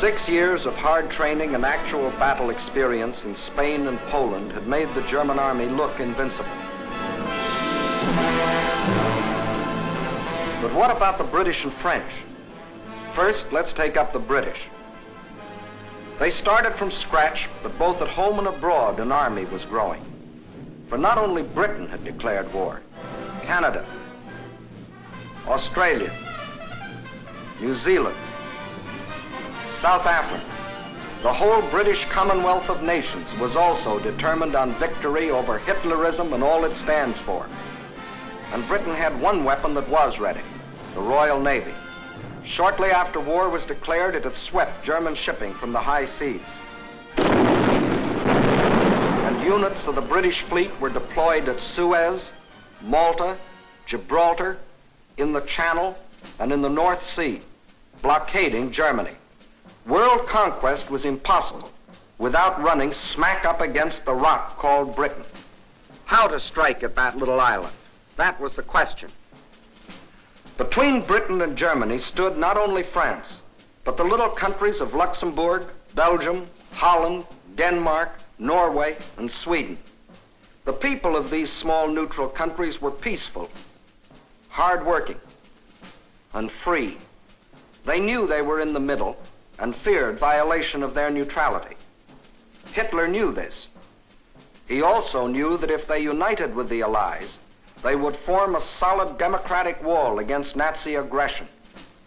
6 years of hard training and actual battle experience in Spain and Poland had made the German army look invincible. But what about the British and French? First, let's take up the British. They started from scratch, but both at home and abroad, an army was growing. For not only Britain had declared war, Canada, Australia, New Zealand, South Africa, the whole British Commonwealth of Nations was also determined on victory over Hitlerism and all it stands for. And Britain had one weapon that was ready, the Royal Navy. Shortly after war was declared, it had swept German shipping from the high seas. And units of the British fleet were deployed at Suez, Malta, Gibraltar, in the Channel, and in the North Sea, blockading Germany. World conquest was impossible without running smack up against the rock called Britain. How to strike at that little island? That was the question. Between Britain and Germany stood not only France, but the little countries of Luxembourg, Belgium, Holland, Denmark, Norway, and Sweden. The people of these small neutral countries were peaceful, hard-working, and free. They knew they were in the middle and feared violation of their neutrality. Hitler knew this. He also knew that if they united with the Allies, they would form a solid democratic wall against Nazi aggression,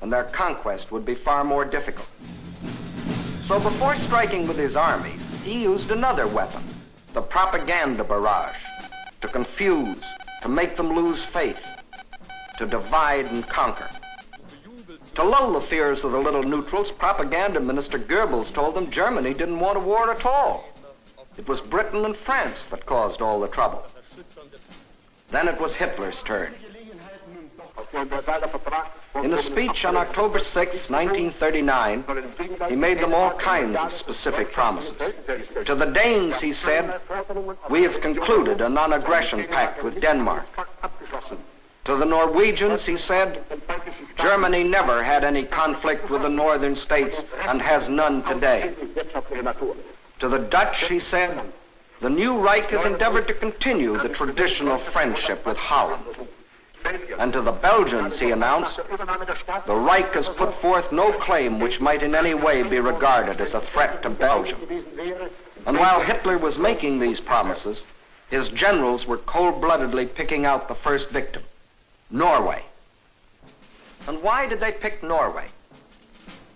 and their conquest would be far more difficult. So before striking with his armies, he used another weapon, the propaganda barrage, to confuse, to make them lose faith, to divide and conquer. To lull the fears of the little neutrals, propaganda minister Goebbels told them Germany didn't want a war at all. It was Britain and France that caused all the trouble. Then it was Hitler's turn. In a speech on October 6, 1939, he made them all kinds of specific promises. To the Danes, he said, "We have concluded a non-aggression pact with Denmark." To the Norwegians, he said, "Germany never had any conflict with the northern states and has none today." To the Dutch, he said, "The new Reich has endeavored to continue the traditional friendship with Holland." And to the Belgians, he announced, "The Reich has put forth no claim which might in any way be regarded as a threat to Belgium." And while Hitler was making these promises, his generals were cold-bloodedly picking out the first victim, Norway. And why did they pick Norway?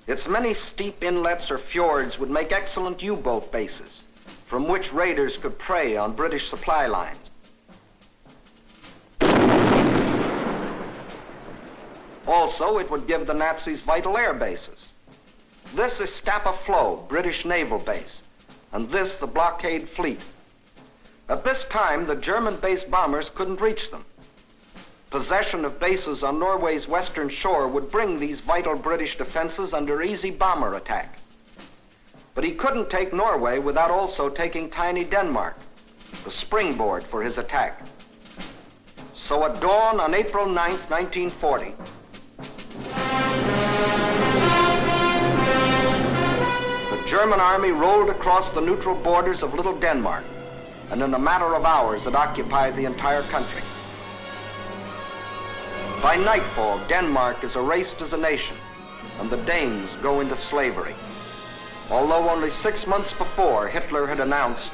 Its many steep inlets or fjords would make excellent U-boat bases, from which raiders could prey on British supply lines. Also, it would give the Nazis vital air bases. This is Scapa Flow, British naval base, and this the blockade fleet. At this time, the German-based bombers couldn't reach them. Possession of bases on Norway's western shore would bring these vital British defenses under easy bomber attack. But he couldn't take Norway without also taking tiny Denmark, the springboard for his attack. So at dawn on April 9th, 1940, the German army rolled across the neutral borders of Little Denmark, and in a matter of hours it occupied the entire country. By nightfall, Denmark is erased as a nation, and the Danes go into slavery. Although only 6 months before, Hitler had announced,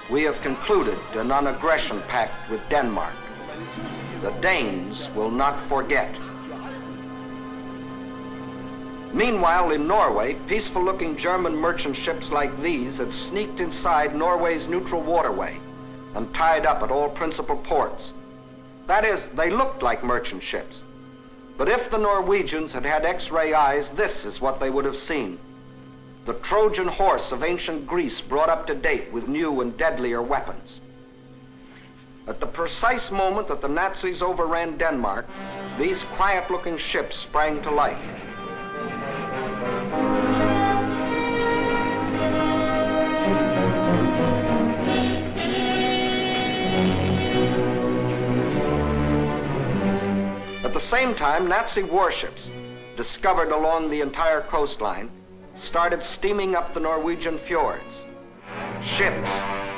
"We have concluded a non-aggression pact with Denmark. The Danes will not forget." Meanwhile, in Norway, peaceful-looking German merchant ships like these had sneaked inside Norway's neutral waterway and tied up at all principal ports. That is, they looked like merchant ships. But if the Norwegians had had X-ray eyes, this is what they would have seen. The Trojan horse of ancient Greece brought up to date with new and deadlier weapons. At the precise moment that the Nazis overran Denmark, these quiet-looking ships sprang to life. At the same time, Nazi warships, discovered along the entire coastline, started steaming up the Norwegian fjords. Ships,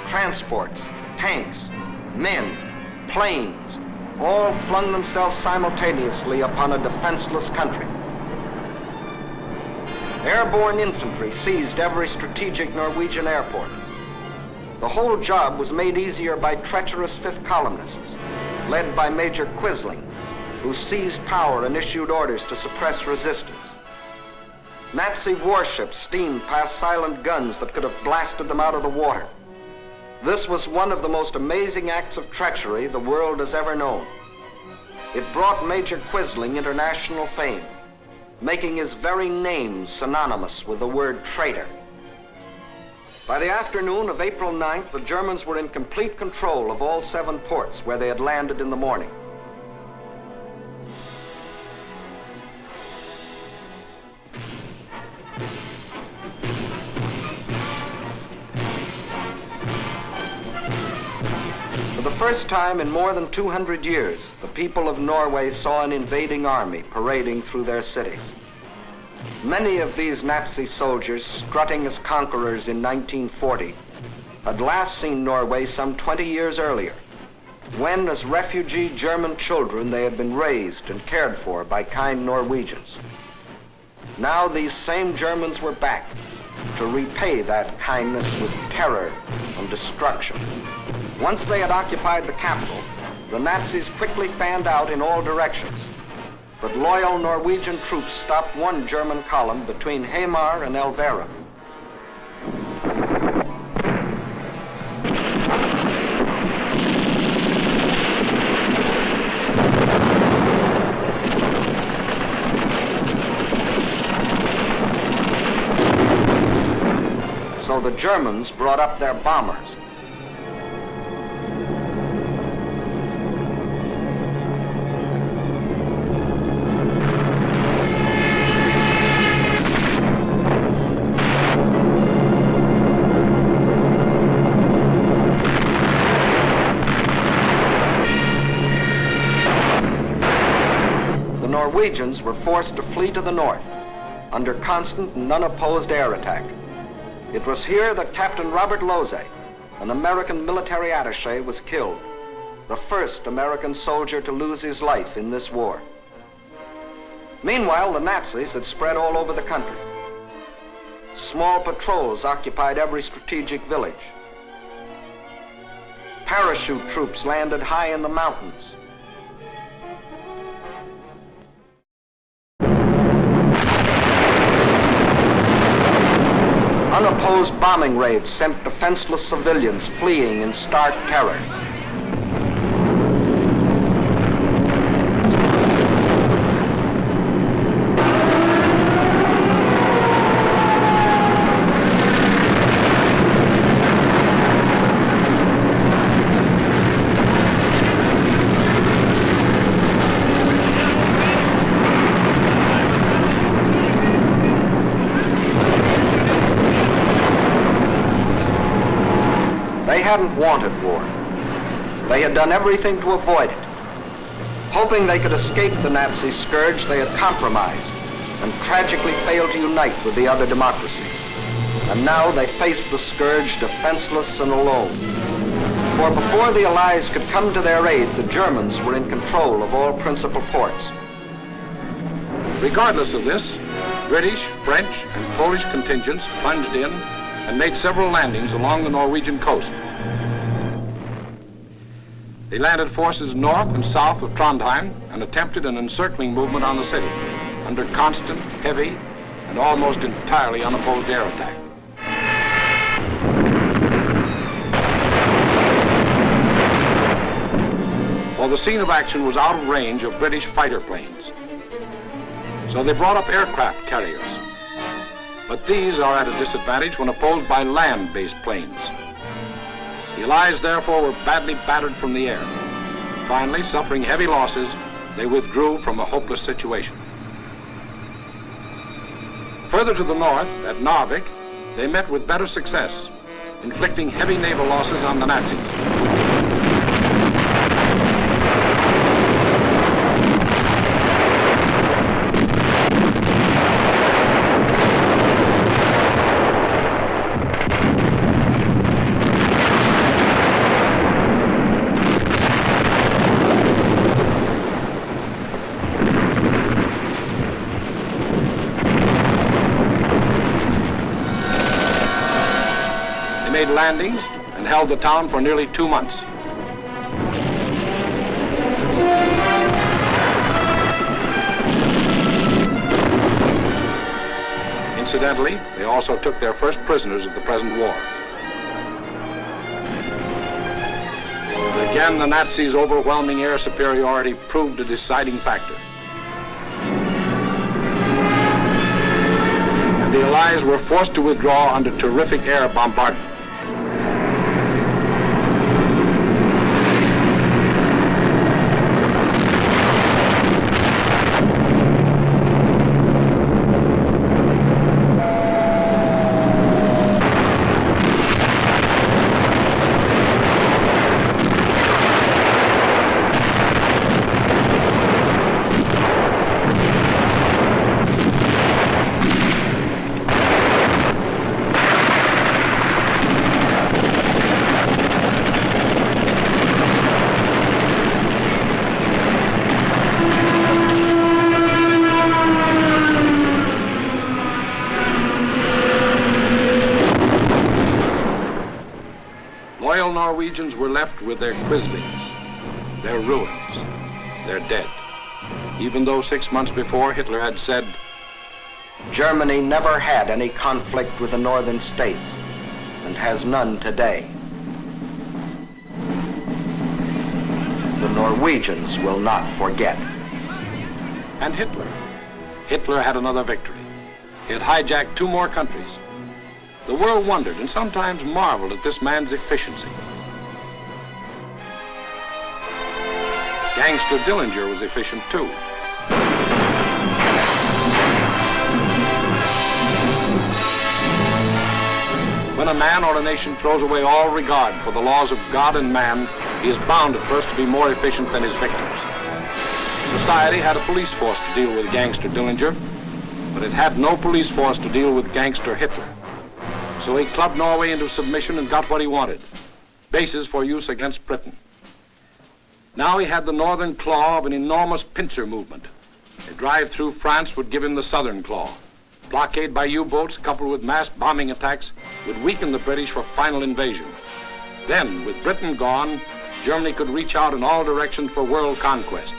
transports, tanks, men, planes, all flung themselves simultaneously upon a defenseless country. Airborne infantry seized every strategic Norwegian airport. The whole job was made easier by treacherous fifth columnists, led by Major Quisling, who seized power and issued orders to suppress resistance. Nazi warships steamed past silent guns that could have blasted them out of the water. This was one of the most amazing acts of treachery the world has ever known. It brought Major Quisling international fame, making his very name synonymous with the word traitor. By the afternoon of April 9th, the Germans were in complete control of all 7 ports where they had landed in the morning. For the first time in more than 200 years, the people of Norway saw an invading army parading through their cities. Many of these Nazi soldiers, strutting as conquerors in 1940, had last seen Norway some 20 years earlier, when, as refugee German children, they had been raised and cared for by kind Norwegians. Now these same Germans were back to repay that kindness with terror and destruction. Once they had occupied the capital, the Nazis quickly fanned out in all directions. But loyal Norwegian troops stopped one German column between Hamar and Elvera. So the Germans brought up their bombers. Norwegians were forced to flee to the north under constant and unopposed air attack. It was here that Captain Robert Losey, an American military attaché, was killed, the first American soldier to lose his life in this war. Meanwhile, the Nazis had spread all over the country. Small patrols occupied every strategic village. Parachute troops landed high in the mountains. Unopposed bombing raids sent defenseless civilians fleeing in stark terror. They hadn't wanted war. They had done everything to avoid it. Hoping they could escape the Nazi scourge, they had compromised and tragically failed to unite with the other democracies. And now they faced the scourge defenseless and alone. For before the Allies could come to their aid, the Germans were in control of all principal ports. Regardless of this, British, French, and Polish contingents plunged in and made several landings along the Norwegian coast. They landed forces north and south of Trondheim and attempted an encircling movement on the city under constant, heavy, and almost entirely unopposed air attack. Well, the scene of action was out of range of British fighter planes, so they brought up aircraft carriers. But these are at a disadvantage when opposed by land-based planes. The Allies, therefore, were badly battered from the air. Finally, suffering heavy losses, they withdrew from a hopeless situation. Further to the north, at Narvik, they met with better success, inflicting heavy naval losses on the Nazis. Landings and held the town for nearly 2 months. Incidentally, they also took their first prisoners of the present war. But again, the Nazis' overwhelming air superiority proved a deciding factor. And the Allies were forced to withdraw under terrific air bombardment. Norwegians were left with their Quislings, their ruins, their dead. Even though 6 months before Hitler had said, Germany never had any conflict with the northern states and has none today. The Norwegians will not forget. And Hitler had another victory. He had hijacked 2 more countries. The world wondered and sometimes marveled at this man's efficiency. Gangster Dillinger was efficient too. When a man or a nation throws away all regard for the laws of God and man, he is bound at first to be more efficient than his victims. Society had a police force to deal with Gangster Dillinger, but it had no police force to deal with Gangster Hitler. So he clubbed Norway into submission and got what he wanted, bases for use against Britain. Now he had the northern claw of an enormous pincer movement. A drive through France would give him the southern claw. Blockade by U-boats coupled with mass bombing attacks would weaken the British for final invasion. Then, with Britain gone, Germany could reach out in all directions for world conquest.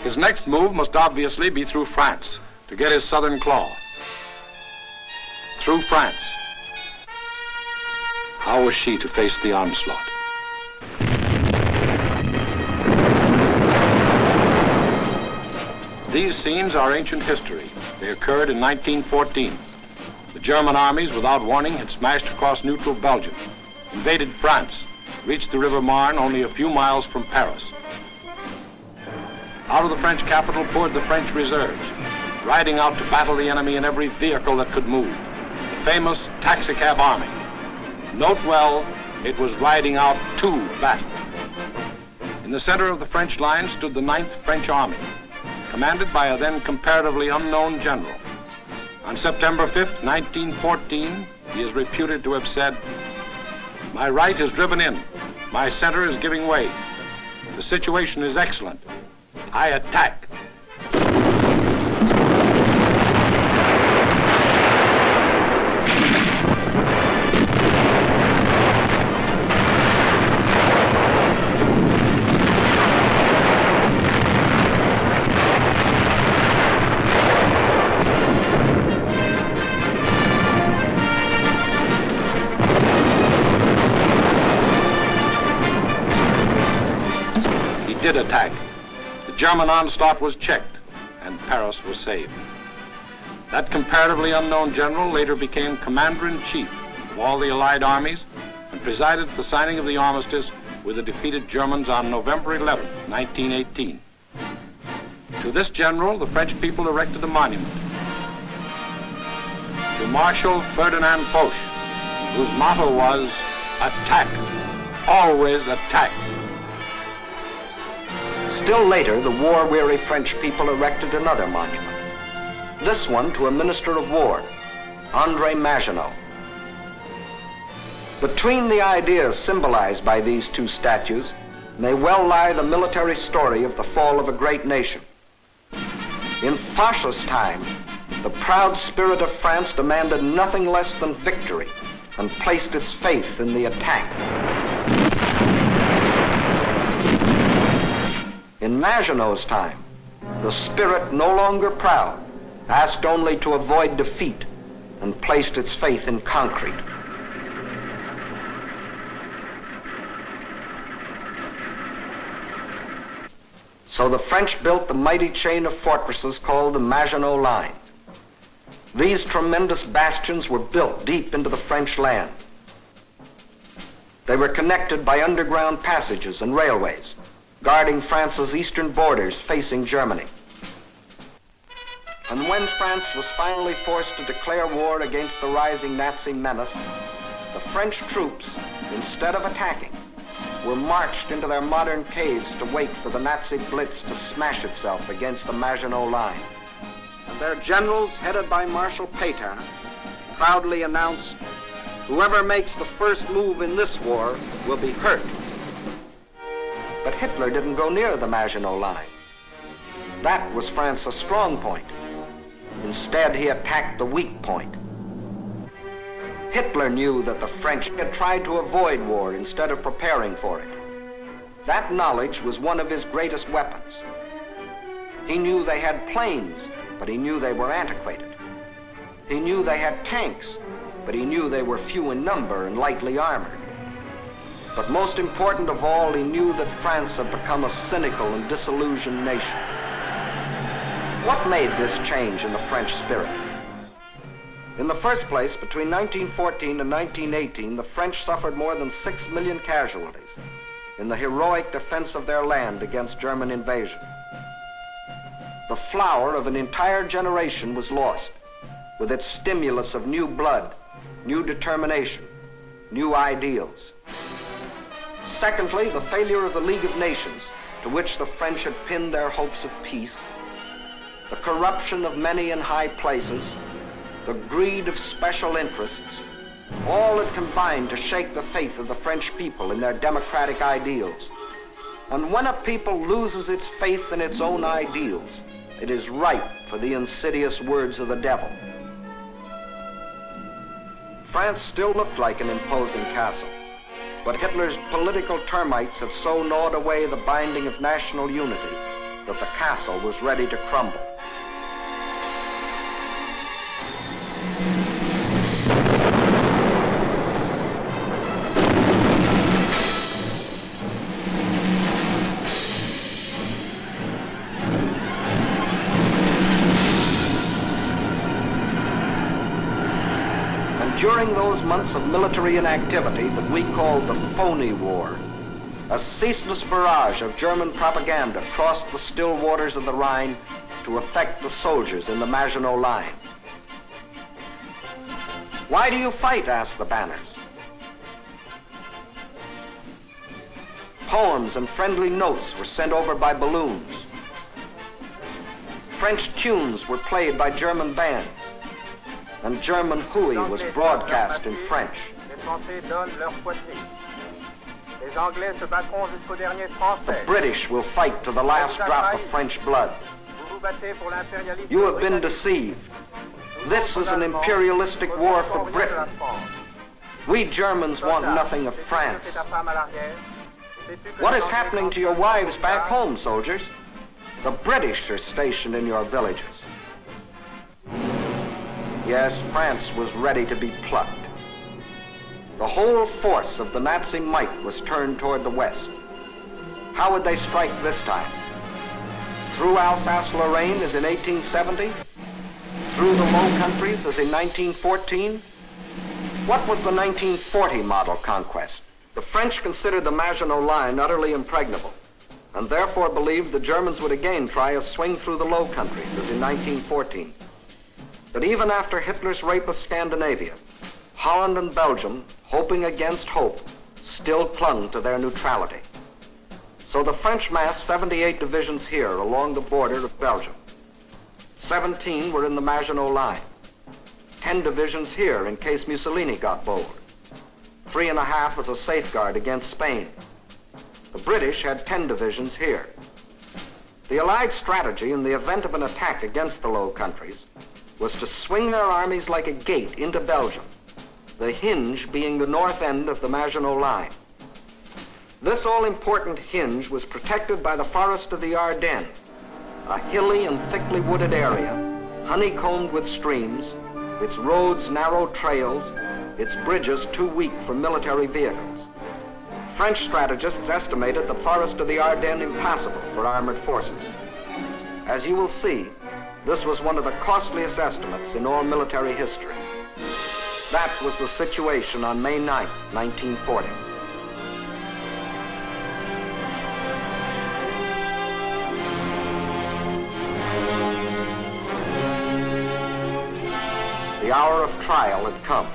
His next move must obviously be through France to get his southern claw. Through France. How was she to face the onslaught? These scenes are ancient history. They occurred in 1914. The German armies, without warning, had smashed across neutral Belgium, invaded France, reached the River Marne only a few miles from Paris. Out of the French capital poured the French reserves, riding out to battle the enemy in every vehicle that could move. The famous taxicab army. Note well, it was riding out to battle. In the center of the French line stood the 9th French Army, commanded by a then comparatively unknown general. On September 5th, 1914, he is reputed to have said, "My right is driven in. My center is giving way. The situation is excellent. I attack." did attack. The German onslaught was checked, and Paris was saved. That comparatively unknown general later became commander-in-chief of all the Allied armies and presided at the signing of the armistice with the defeated Germans on November 11, 1918. To this general, the French people erected a monument. To Marshal Ferdinand Foch, whose motto was, "Attack, always attack." Still later, the war-weary French people erected another monument. This one to a minister of war, André Maginot. Between the ideas symbolized by these two statues may well lie the military story of the fall of a great nation. In Foch's time, the proud spirit of France demanded nothing less than victory and placed its faith in the attack. In Maginot's time, the spirit, no longer proud, asked only to avoid defeat and placed its faith in concrete. So the French built the mighty chain of fortresses called the Maginot Line. These tremendous bastions were built deep into the French land. They were connected by underground passages and railways, guarding France's eastern borders facing Germany. And when France was finally forced to declare war against the rising Nazi menace, the French troops, instead of attacking, were marched into their modern caves to wait for the Nazi blitz to smash itself against the Maginot Line. And their generals, headed by Marshal Pétain, proudly announced, "Whoever makes the first move in this war will be hurt." But Hitler didn't go near the Maginot Line. That was France's strong point. Instead, he attacked the weak point. Hitler knew that the French had tried to avoid war instead of preparing for it. That knowledge was one of his greatest weapons. He knew they had planes, but he knew they were antiquated. He knew they had tanks, but he knew they were few in number and lightly armored. But most important of all, he knew that France had become a cynical and disillusioned nation. What made this change in the French spirit? In the first place, between 1914 and 1918, the French suffered more than 6 million casualties in the heroic defense of their land against German invasion. The flower of an entire generation was lost, with its stimulus of new blood, new determination, new ideals. Secondly, the failure of the League of Nations, to which the French had pinned their hopes of peace, the corruption of many in high places, the greed of special interests, all had combined to shake the faith of the French people in their democratic ideals. And when a people loses its faith in its own ideals, it is ripe for the insidious words of the devil. France still looked like an imposing castle, but Hitler's political termites had so gnawed away the binding of national unity that the castle was ready to crumble. During those months of military inactivity that we called the phony war, a ceaseless barrage of German propaganda crossed the still waters of the Rhine to affect the soldiers in the Maginot Line. "Why do you fight?" asked the banners. Poems and friendly notes were sent over by balloons. French tunes were played by German bands, and German hooey was broadcast in French. The British will fight to the last drop of French blood. You have been deceived. This is an imperialistic war for Britain. We Germans want nothing of France. What is happening to your wives back home, soldiers? The British are stationed in your villages. Yes, France was ready to be plucked. The whole force of the Nazi might was turned toward the west. How would they strike this time? Through Alsace-Lorraine as in 1870? Through the Low Countries as in 1914? What was the 1940 model conquest? The French considered the Maginot Line utterly impregnable, and therefore believed the Germans would again try a swing through the Low Countries as in 1914. But even after Hitler's rape of Scandinavia, Holland and Belgium, hoping against hope, still clung to their neutrality. So the French massed 78 divisions here along the border of Belgium. 17 were in the Maginot Line. 10 divisions here in case Mussolini got bold. 3.5 as a safeguard against Spain. The British had 10 divisions here. The Allied strategy in the event of an attack against the Low Countries was to swing their armies like a gate into Belgium, the hinge being the north end of the Maginot Line. This all-important hinge was protected by the forest of the Ardennes, a hilly and thickly wooded area, honeycombed with streams, its roads narrow trails, its bridges too weak for military vehicles. French strategists estimated the forest of the Ardennes impassable for armored forces. As you will see, this was one of the costliest estimates in all military history. That was the situation on May 9, 1940. The hour of trial had come.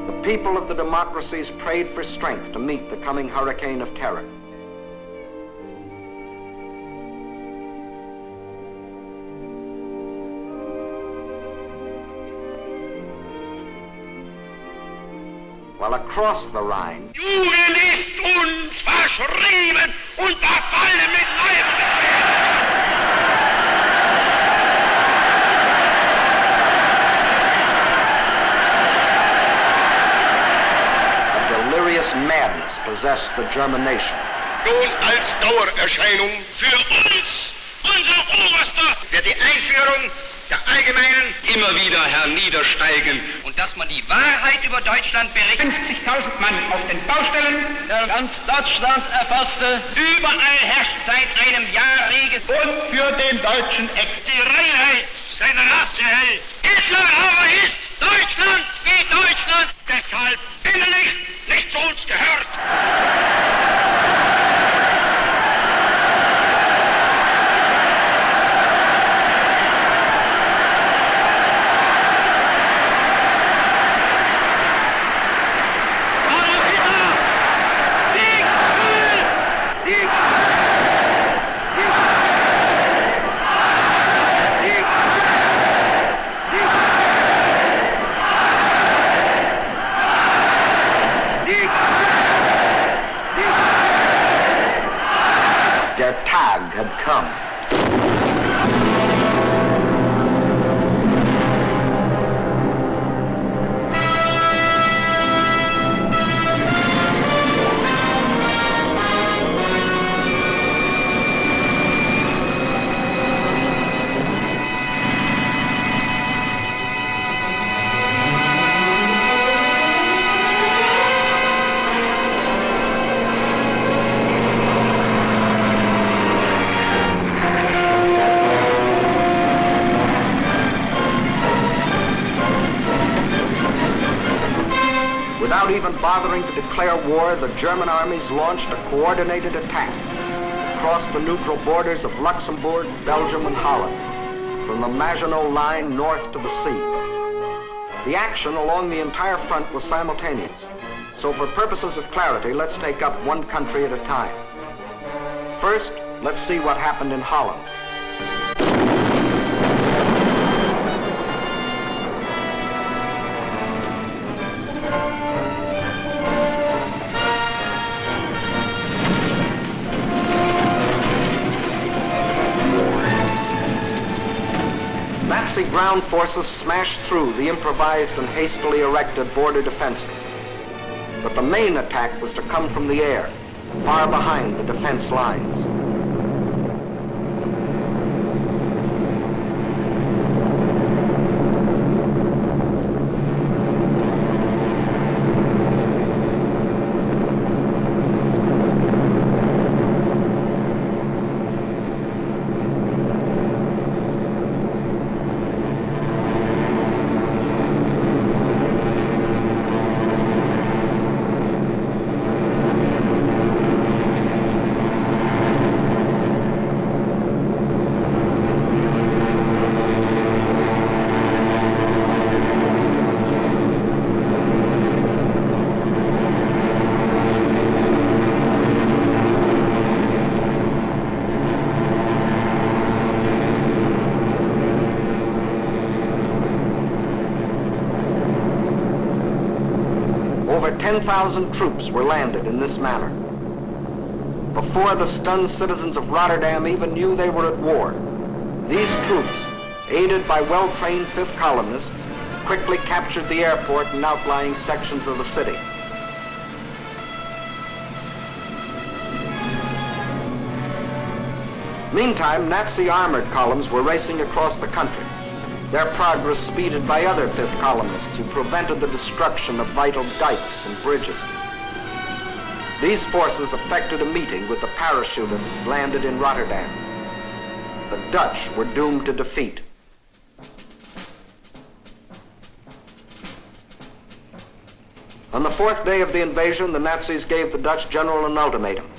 The people of the democracies prayed for strength to meet the coming hurricane of terror. While across the Rhine, Jugend ist uns verschrieben und verfallen mit Leibeswert. A delirious madness possessed the German nation. Nun als Dauererscheinung für uns, unser Oberster, wird die Einführung der allgemeinen immer wieder herniedersteigen. Und dass man die Wahrheit über Deutschland berichtet. 50.000 Mann auf den Baustellen, der ganz Deutschland erfasste. Überall herrscht seit einem Jahr reges Und für den deutschen Die Reinheit seiner Rasse hält. Hitler aber ist Deutschland wie Deutschland. Deshalb innerlich nicht zu uns gehört. Der Tag had come. Without even bothering to declare war, the German armies launched a coordinated attack across the neutral borders of Luxembourg, Belgium, and Holland, from the Maginot Line north to the sea. The action along the entire front was simultaneous, so for purposes of clarity, let's take up one country at a time. First, let's see what happened in Holland. Nazi ground forces smashed through the improvised and hastily erected border defenses. But the main attack was to come from the air, far behind the defense lines. over 10,000 troops were landed in this manner. Before the stunned citizens of Rotterdam even knew they were at war, these troops, aided by well-trained fifth columnists, quickly captured the airport and outlying sections of the city. Meantime, Nazi armored columns were racing across the country, their progress speeded by other fifth columnists who prevented the destruction of vital dikes and bridges. These forces effected a meeting with the parachutists landed in Rotterdam. The Dutch were doomed to defeat. On the fourth day of the invasion, the Nazis gave the Dutch general an ultimatum.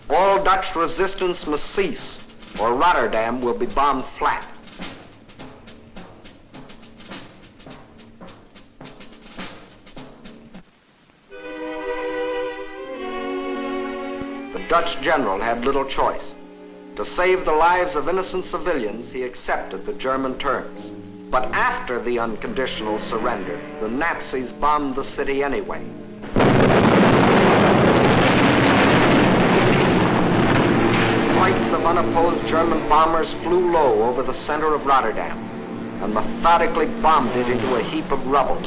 All Dutch resistance must cease, or Rotterdam will be bombed flat. The Dutch general had little choice. To save the lives of innocent civilians, he accepted the German terms. But after the unconditional surrender, the Nazis bombed the city anyway. Flights of unopposed German bombers flew low over the center of Rotterdam and methodically bombed it into a heap of rubble.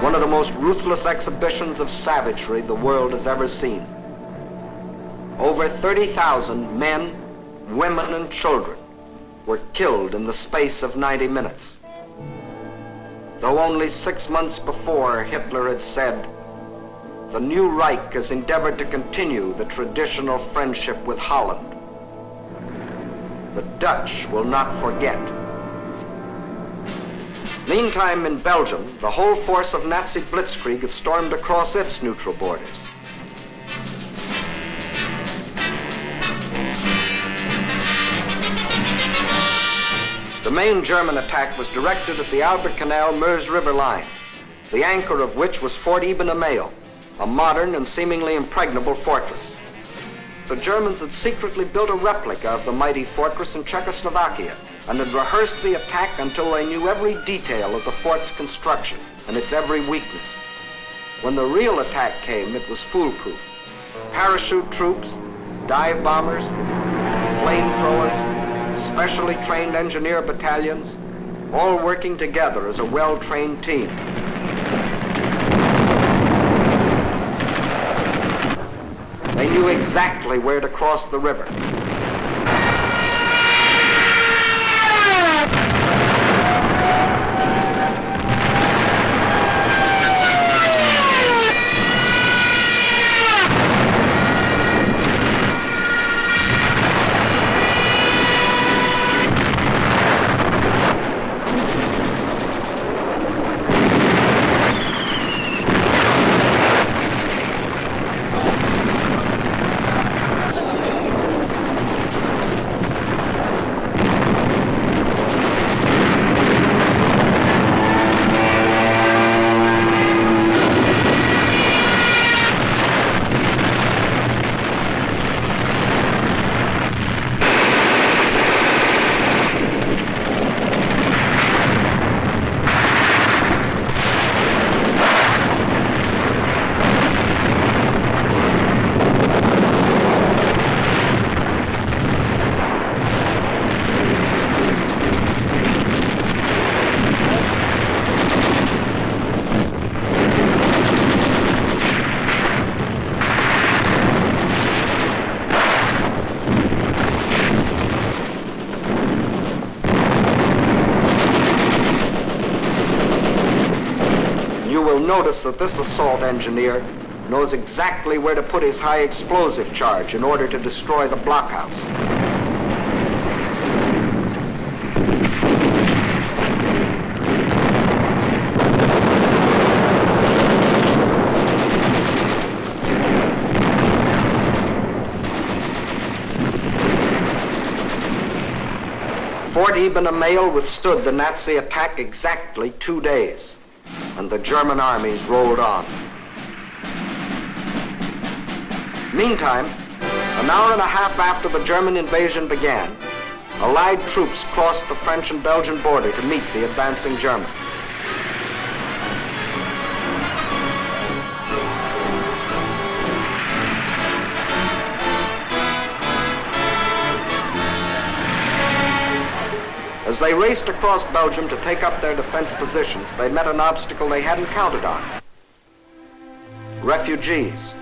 One of the most ruthless exhibitions of savagery the world has ever seen. Over 30,000 men, women, and children were killed in the space of 90 minutes. Though only 6 months before Hitler had said, "The new Reich has endeavored to continue the traditional friendship with Holland. The Dutch will not forget." Meantime, in Belgium, the whole force of Nazi blitzkrieg had stormed across its neutral borders. The main German attack was directed at the Albert Canal-Meuse River line, the anchor of which was Fort Ibn Amail, a modern and seemingly impregnable fortress. The Germans had secretly built a replica of the mighty fortress in Czechoslovakia and had rehearsed the attack until they knew every detail of the fort's construction and its every weakness. When the real attack came, it was foolproof. Parachute troops, dive bombers, flamethrowers, specially trained engineer battalions, all working together as a well-trained team. They knew exactly where to cross the river. notice that this assault engineer knows exactly where to put his high explosive charge in order to destroy the blockhouse. Fort Eben-Emael withstood the Nazi attack exactly 2 days, and the German armies rolled on. Meantime, an hour and a half after the German invasion began, Allied troops crossed the French and Belgian border to meet the advancing Germans. As they raced across Belgium to take up their defense positions, they met an obstacle they hadn't counted on. Refugees.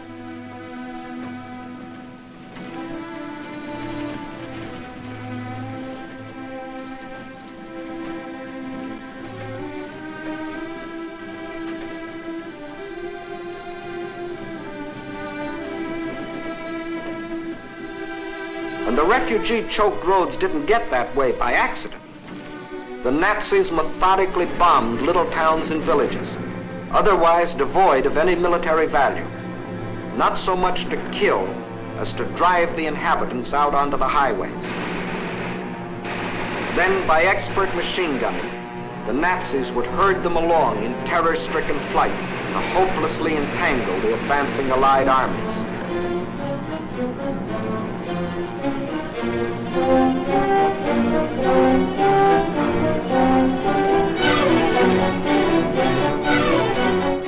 And the refugee-choked roads didn't get that way by accident. The Nazis methodically bombed little towns and villages, otherwise devoid of any military value, not so much to kill as to drive the inhabitants out onto the highways. Then, by expert machine gunning, the Nazis would herd them along in terror-stricken flight to hopelessly entangle the advancing Allied armies.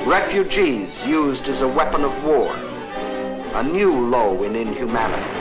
Refugees used as a weapon of war, a new low in inhumanity.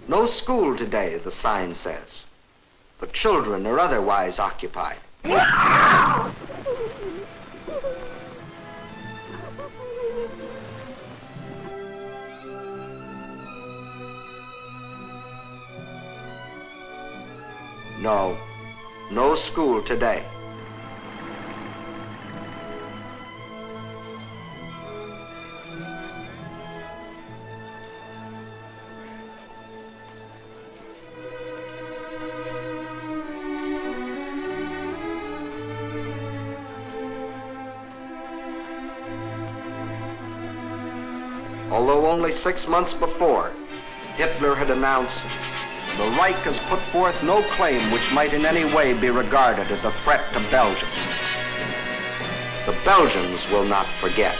No school today, the sign says. The children are otherwise occupied. No, no school today. Although only 6 months before, Hitler had announced, "The Reich has put forth no claim which might in any way be regarded as a threat to Belgium. The Belgians will not forget."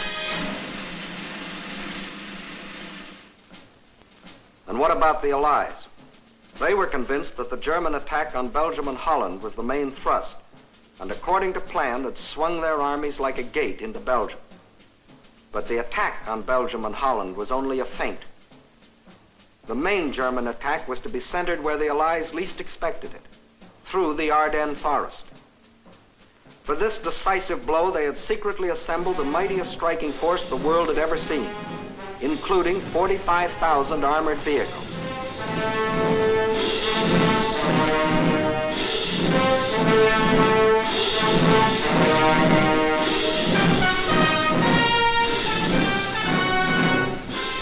And what about the Allies? They were convinced that the German attack on Belgium and Holland was the main thrust, and according to plan had swung their armies like a gate into Belgium. But the attack on Belgium and Holland was only a feint. The main German attack was to be centered where the Allies least expected it, through the Ardennes forest. For this decisive blow, they had secretly assembled the mightiest striking force the world had ever seen, including 45,000 armored vehicles.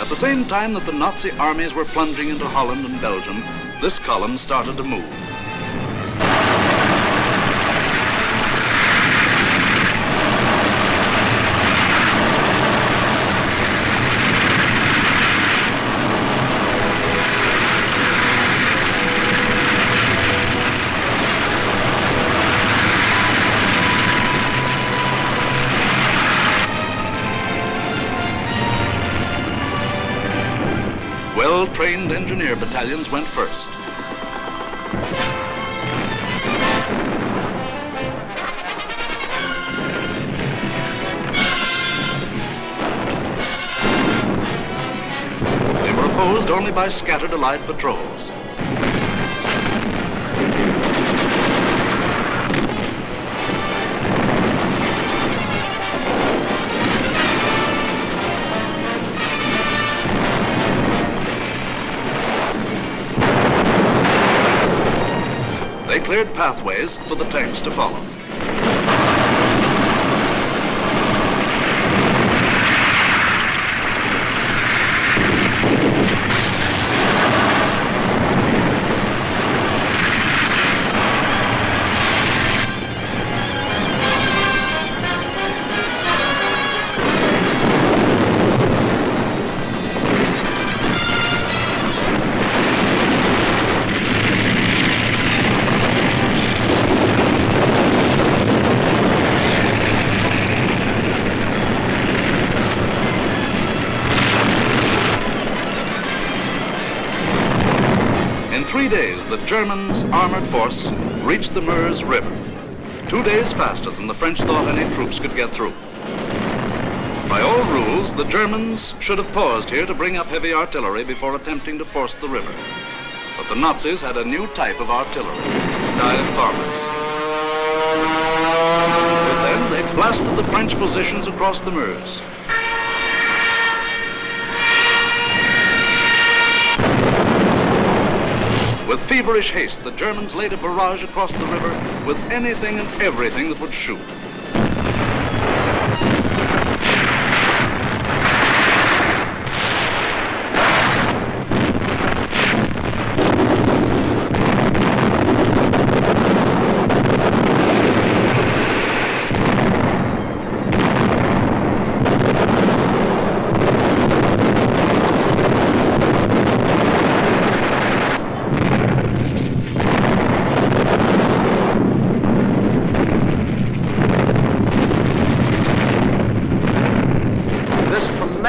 At the same time that the Nazi armies were plunging into Holland and Belgium, this column started to move. Well-trained engineer battalions went first. They were opposed only by scattered Allied patrols. They cleared pathways for the tanks to follow. In 3 days, the Germans' armored force reached the Meuse River, 2 days faster than the French thought any troops could get through. By all rules, the Germans should have paused here to bring up heavy artillery before attempting to force the river. But the Nazis had a new type of artillery, dive bombers. But then they blasted the French positions across the Meuse. With feverish haste, the Germans laid a barrage across the river with anything and everything that would shoot.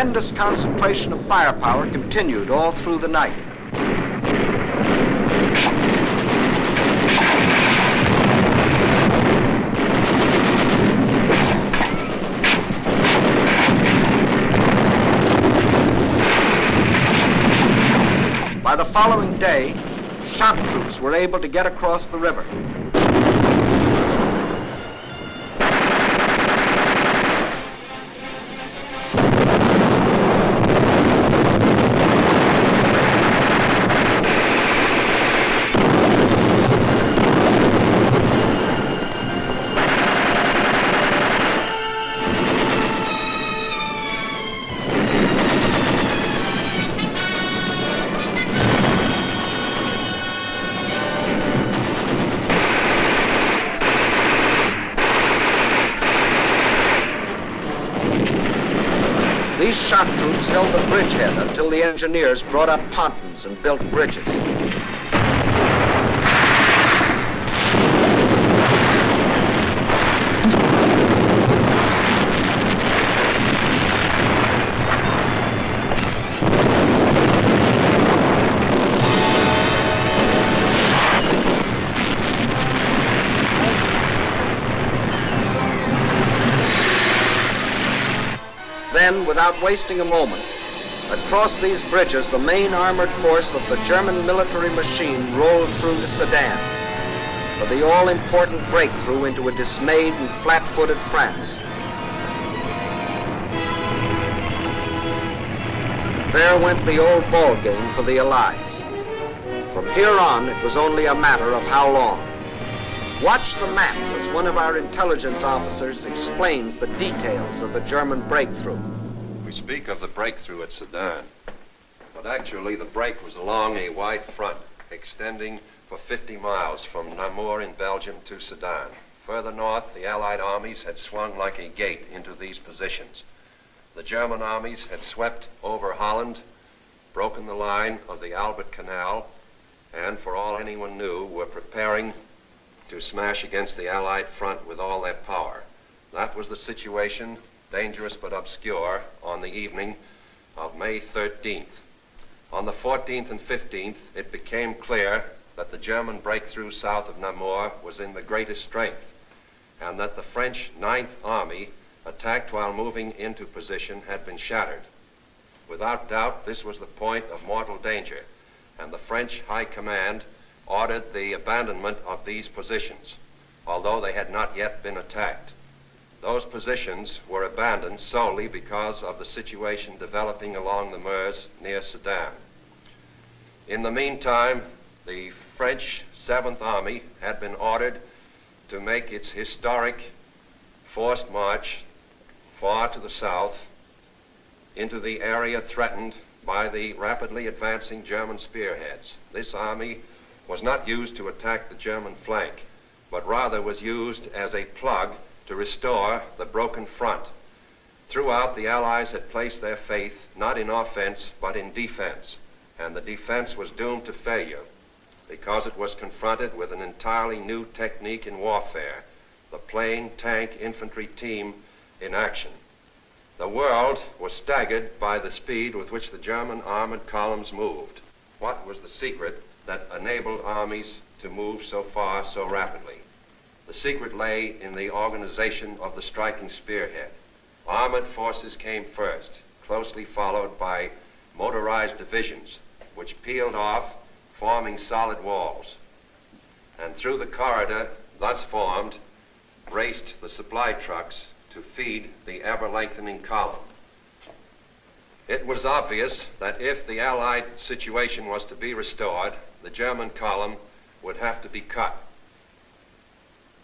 Tremendous concentration of firepower continued all through the night. By the following day, shock troops were able to get across the river. These shock troops held the bridgehead until the engineers brought up pontons and built bridges. Then, without wasting a moment, across these bridges, the main armored force of the German military machine rolled through to Sedan. for the all-important breakthrough into a dismayed and flat-footed France. There went the old ball game for the Allies. From here on, it was only a matter of how long. Watch the map as one of our intelligence officers explains the details of the German breakthrough. We speak of the breakthrough at Sedan, but actually the break was along a wide front extending for 50 miles from Namur in Belgium to Sedan. Further north, the Allied armies had swung like a gate into these positions. The German armies had swept over Holland, broken the line of the Albert Canal, and for all anyone knew, were preparing to smash against the Allied front with all their power. That was the situation, dangerous but obscure, on the evening of May 13th. On the 14th and 15th, it became clear that the German breakthrough south of Namur was in the greatest strength, and that the French 9th Army, attacked while moving into position, had been shattered. Without doubt, this was the point of mortal danger, and the French High Command ordered the abandonment of these positions, although they had not yet been attacked. Those positions were abandoned solely because of the situation developing along the Meuse near Sedan. In the meantime, the French 7th Army had been ordered to make its historic forced march far to the south into the area threatened by the rapidly advancing German spearheads. This army was not used to attack the German flank, but rather was used as a plug to restore the broken front. Throughout, the Allies had placed their faith not in offense, but in defense, and the defense was doomed to failure because it was confronted with an entirely new technique in warfare, the plane, tank, infantry team in action. The world was staggered by the speed with which the German armored columns moved. What was the secret that enabled armies to move so far so rapidly? The secret lay in the organization of the striking spearhead. Armored forces came first, closely followed by motorized divisions, which peeled off, forming solid walls. And through the corridor thus formed, raced the supply trucks to feed the ever-lengthening column. It was obvious that if the Allied situation was to be restored, the German column would have to be cut.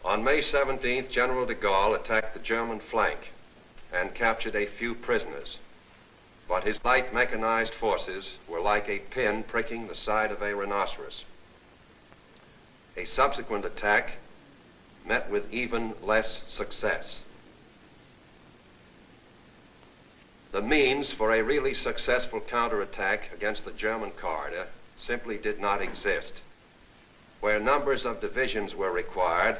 On May 17th, General de Gaulle attacked the German flank and captured a few prisoners. But his light mechanized forces were like a pin pricking the side of a rhinoceros. A subsequent attack met with even less success. The means for a really successful counterattack against the German corridor simply did not exist. Where numbers of divisions were required,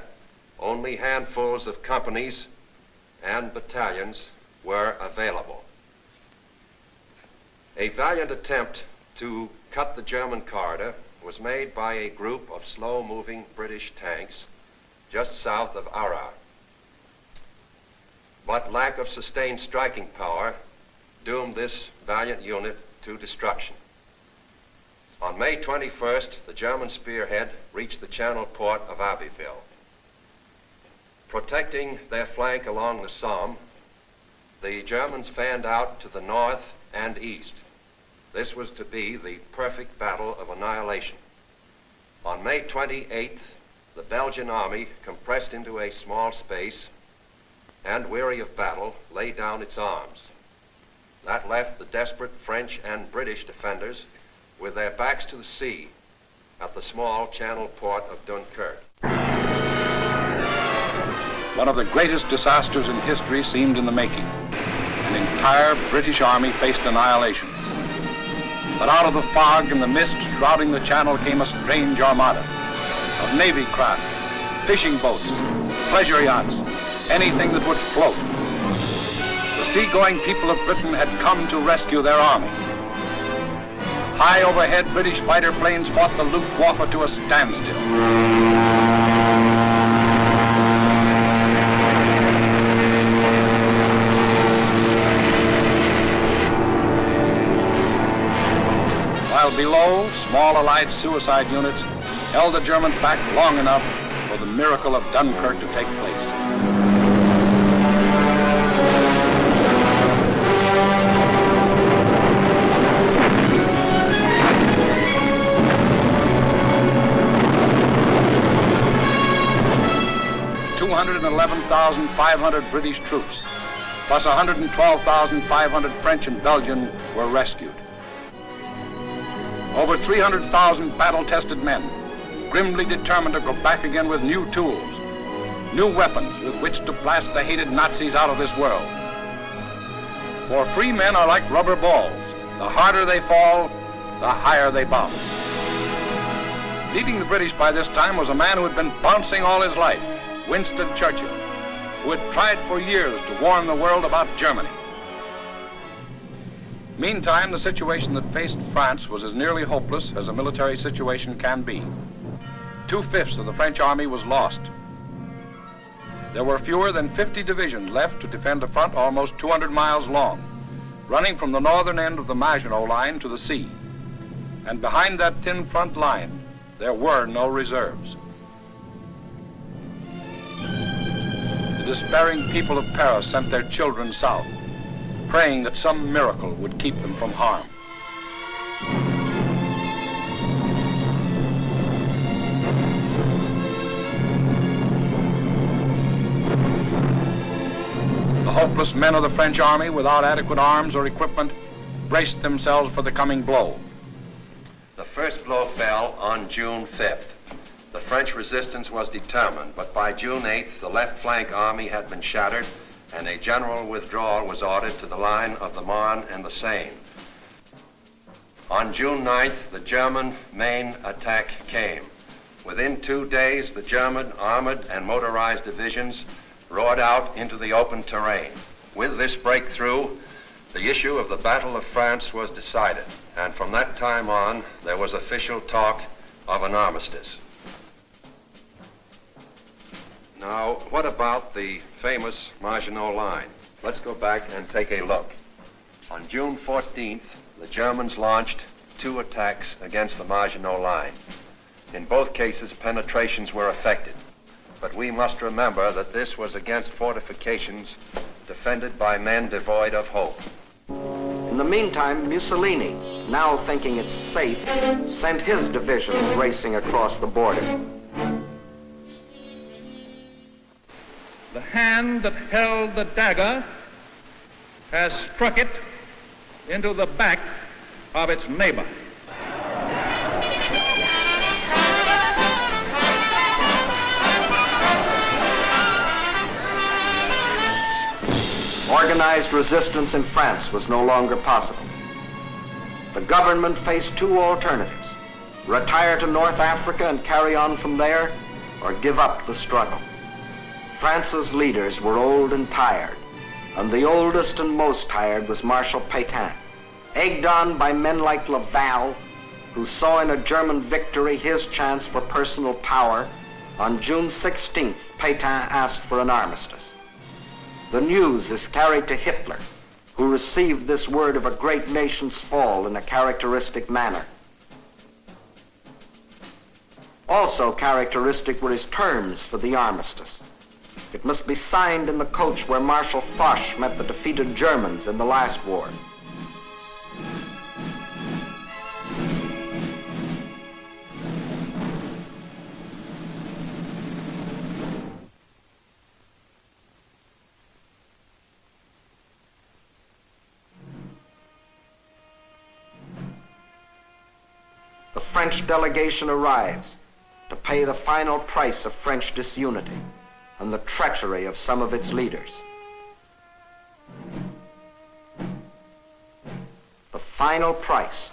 only handfuls of companies and battalions were available. A valiant attempt to cut the German corridor was made by a group of slow-moving British tanks just south of Arras. But lack of sustained striking power doomed this valiant unit to destruction. On May 21st, the German spearhead reached the channel port of Abbeville. Protecting their flank along the Somme, the Germans fanned out to the north and east. This was to be the perfect battle of annihilation. On May 28th, the Belgian army, compressed into a small space and weary of battle, laid down its arms. That left the desperate French and British defenders with their backs to the sea at the small channel port of Dunkirk. One of the greatest disasters in history seemed in the making. An entire British army faced annihilation. But out of the fog and the mist shrouding the channel came a strange armada of Navy craft, fishing boats, pleasure yachts, anything that would float. The seagoing people of Britain had come to rescue their army. High overhead, British fighter planes fought the Luftwaffe to a standstill. While below, small Allied suicide units held the Germans back long enough for the miracle of Dunkirk to take place. 211,500 British troops, plus 112,500 French and Belgian were rescued. Over 300,000 battle-tested men, grimly determined to go back again with new tools, new weapons with which to blast the hated Nazis out of this world. For free men are like rubber balls. The harder they fall, the higher they bounce. Leading the British by this time was a man who had been bouncing all his life, Winston Churchill, who had tried for years to warn the world about Germany. Meantime, the situation that faced France was as nearly hopeless as a military situation can be. 2/5 of the French army was lost. There were fewer than 50 divisions left to defend a front almost 200 miles long, running from the northern end of the Maginot Line to the sea. And behind that thin front line, there were no reserves. The despairing people of Paris sent their children south, praying that some miracle would keep them from harm. The hopeless men of the French army, without adequate arms or equipment, braced themselves for the coming blow. The first blow fell on June 5th. The French resistance was determined, but by June 8th, the left flank army had been shattered and a general withdrawal was ordered to the line of the Marne and the Seine. On June 9th, the German main attack came. Within 2 days, the German armored and motorized divisions roared out into the open terrain. With this breakthrough, the issue of the Battle of France was decided, and from that time on, there was official talk of an armistice. Now, what about the famous Maginot Line? Let's go back and take a look. On June 14th, the Germans launched 2 attacks against the Maginot Line. In both cases, penetrations were effected. But we must remember that this was against fortifications defended by men devoid of hope. In the meantime, Mussolini, now thinking it's safe, sent his divisions racing across the border. The hand that held the dagger has struck it into the back of its neighbor. Organized resistance in France was no longer possible. The government faced 2 alternatives: retire to North Africa and carry on from there, or give up the struggle. France's leaders were old and tired, and the oldest and most tired was Marshal Pétain. Egged on by men like Laval, who saw in a German victory his chance for personal power, on June 16th, Pétain asked for an armistice. The news is carried to Hitler, who received this word of a great nation's fall in a characteristic manner. Also characteristic were his terms for the armistice. It must be signed in the coach where Marshal Foch met the defeated Germans in the last war. The French delegation arrives to pay the final price of French disunity and the treachery of some of its leaders. The final price,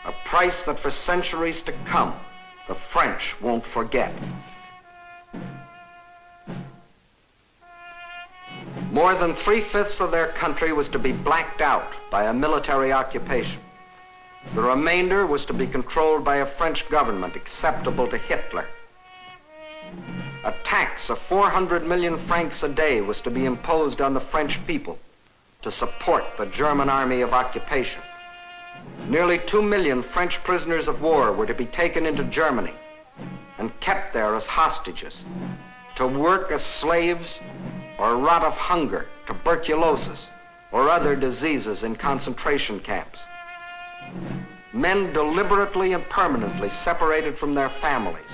a price that for centuries to come, the French won't forget. More than 3/5 of their country was to be blacked out by a military occupation. The remainder was to be controlled by a French government acceptable to Hitler. A tax of 400 million francs a day was to be imposed on the French people to support the German army of occupation. Nearly 2 million French prisoners of war were to be taken into Germany, and kept there as hostages, to work as slaves or rot of hunger, tuberculosis, or other diseases in concentration camps. Men deliberately and permanently separated from their families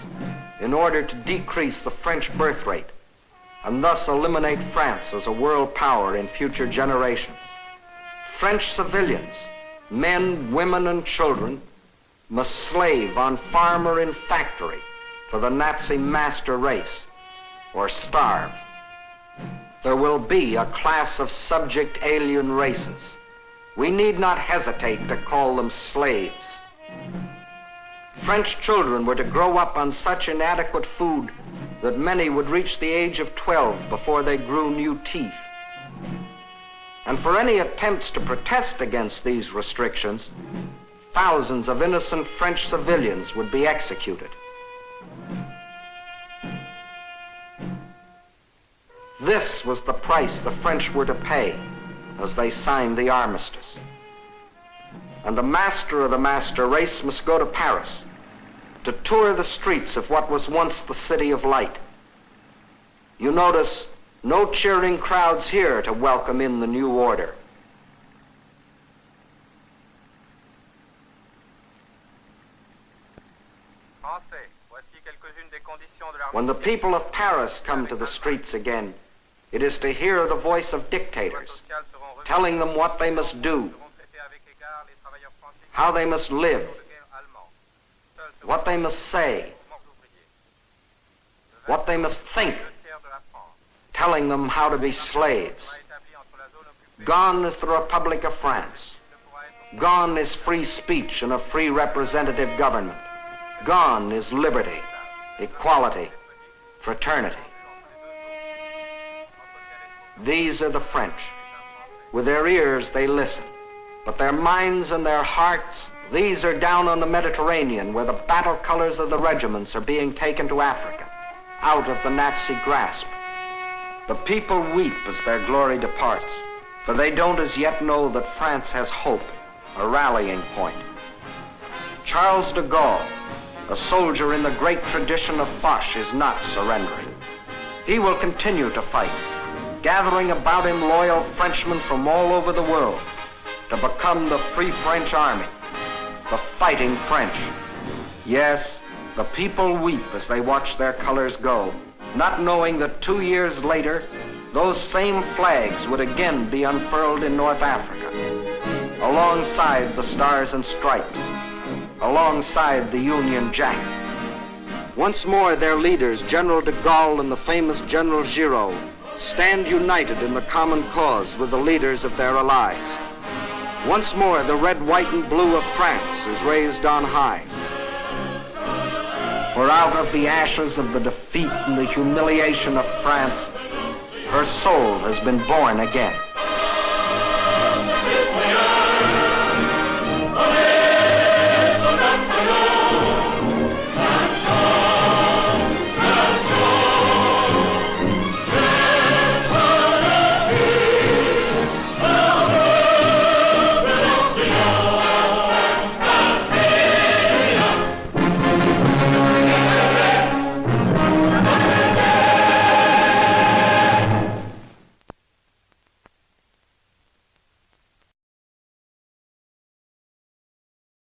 in order to decrease the French birth rate and thus eliminate France as a world power in future generations. French civilians, men, women, and children, must slave on farm or in factory for the Nazi master race or starve. There will be a class of subject alien races. We need not hesitate to call them slaves. French children were to grow up on such inadequate food that many would reach the age of 12 before they grew new teeth. And for any attempts to protest against these restrictions, thousands of innocent French civilians would be executed. This was the price the French were to pay as they signed the armistice. And the master of the master race must go to Paris to tour the streets of what was once the city of light. You notice no cheering crowds here to welcome in the new order. When the people of Paris come to the streets again, it is to hear the voice of dictators, telling them what they must do, how they must live, what they must say, what they must think, telling them how to be slaves. Gone is the Republic of France. Gone is free speech and a free representative government. Gone is liberty, equality, fraternity. These are the French. With their ears they listen, but their minds and their hearts, these are down on the Mediterranean where the battle colors of the regiments are being taken to Africa, out of the Nazi grasp. The people weep as their glory departs, for they don't as yet know that France has hope, a rallying point. Charles de Gaulle, a soldier in the great tradition of Foch, is not surrendering. He will continue to fight, gathering about him loyal Frenchmen from all over the world to become the Free French Army, the fighting French. Yes, the people weep as they watch their colors go, not knowing that 2 years later, those same flags would again be unfurled in North Africa, alongside the Stars and Stripes, alongside the Union Jack. Once more, their leaders, General de Gaulle and the famous General Giraud, stand united in the common cause with the leaders of their allies. Once more, the red, white, and blue of France is raised on high. For out of the ashes of the defeat and the humiliation of France, her soul has been born again.